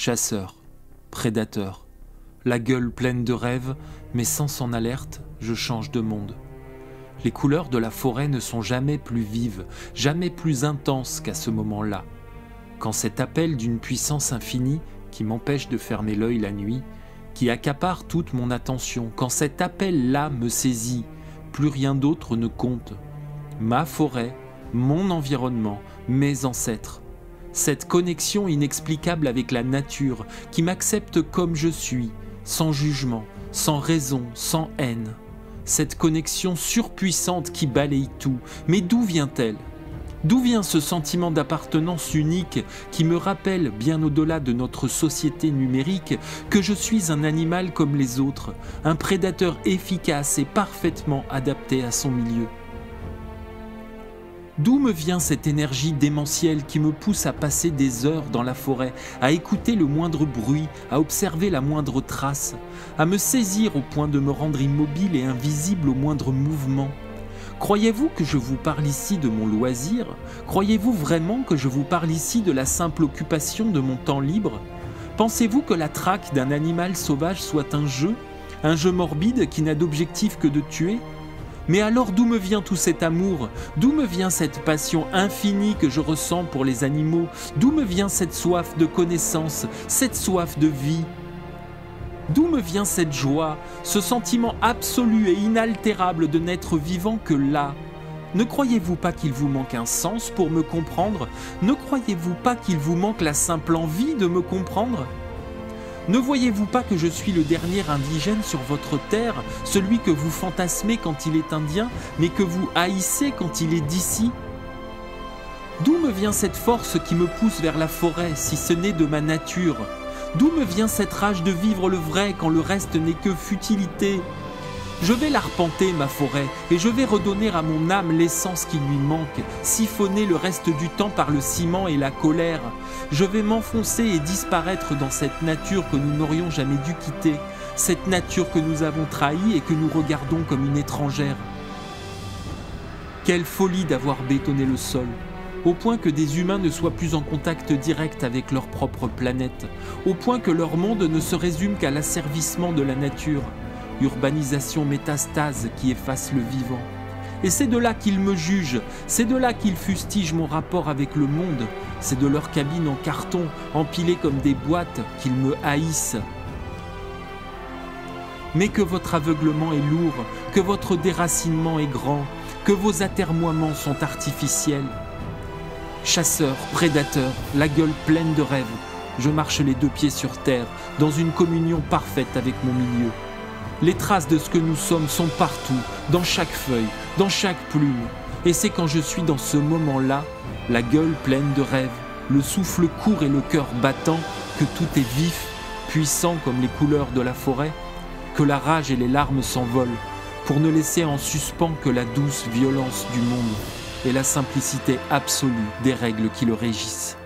Chasseur, prédateur, la gueule pleine de rêves, mais sans son alerte, je change de monde. Les couleurs de la forêt ne sont jamais plus vives, jamais plus intenses qu'à ce moment-là. Quand cet appel d'une puissance infinie qui m'empêche de fermer l'œil la nuit, qui accapare toute mon attention, quand cet appel-là me saisit, plus rien d'autre ne compte. Ma forêt, mon environnement, mes ancêtres. Cette connexion inexplicable avec la nature qui m'accepte comme je suis, sans jugement, sans raison, sans haine. Cette connexion surpuissante qui balaye tout. Mais d'où vient-elle ? D'où vient ce sentiment d'appartenance unique qui me rappelle, bien au-delà de notre société numérique, que je suis un animal comme les autres, un prédateur efficace et parfaitement adapté à son milieu ? D'où me vient cette énergie démentielle qui me pousse à passer des heures dans la forêt, à écouter le moindre bruit, à observer la moindre trace, à me saisir au point de me rendre immobile et invisible au moindre mouvement ? Croyez-vous que je vous parle ici de mon loisir ? Croyez-vous vraiment que je vous parle ici de la simple occupation de mon temps libre ? Pensez-vous que la traque d'un animal sauvage soit un jeu morbide qui n'a d'objectif que de tuer ? Mais alors d'où me vient tout cet amour ? D'où me vient cette passion infinie que je ressens pour les animaux ? D'où me vient cette soif de connaissance, cette soif de vie ? D'où me vient cette joie, ce sentiment absolu et inaltérable de n'être vivant que là ? Ne croyez-vous pas qu'il vous manque un sens pour me comprendre ? Ne croyez-vous pas qu'il vous manque la simple envie de me comprendre ? Ne voyez-vous pas que je suis le dernier indigène sur votre terre, celui que vous fantasmez quand il est indien, mais que vous haïssez quand il est d'ici ? D'où me vient cette force qui me pousse vers la forêt, si ce n'est de ma nature ? D'où me vient cette rage de vivre le vrai quand le reste n'est que futilité ? Je vais l'arpenter, ma forêt, et je vais redonner à mon âme l'essence qui lui manque, siphonner le reste du temps par le ciment et la colère. Je vais m'enfoncer et disparaître dans cette nature que nous n'aurions jamais dû quitter, cette nature que nous avons trahie et que nous regardons comme une étrangère. Quelle folie d'avoir bétonné le sol, au point que des humains ne soient plus en contact direct avec leur propre planète, au point que leur monde ne se résume qu'à l'asservissement de la nature. Urbanisation métastase qui efface le vivant. Et c'est de là qu'ils me jugent, c'est de là qu'ils fustigent mon rapport avec le monde, c'est de leur cabine en carton, empilée comme des boîtes, qu'ils me haïssent. Mais que votre aveuglement est lourd, que votre déracinement est grand, que vos atermoiements sont artificiels. Chasseur, prédateur, la gueule pleine de rêves, je marche les deux pieds sur terre, dans une communion parfaite avec mon milieu. Les traces de ce que nous sommes sont partout, dans chaque feuille, dans chaque plume. Et c'est quand je suis dans ce moment-là, la gueule pleine de rêves, le souffle court et le cœur battant, que tout est vif, puissant comme les couleurs de la forêt, que la rage et les larmes s'envolent, pour ne laisser en suspens que la douce violence du monde et la simplicité absolue des règles qui le régissent.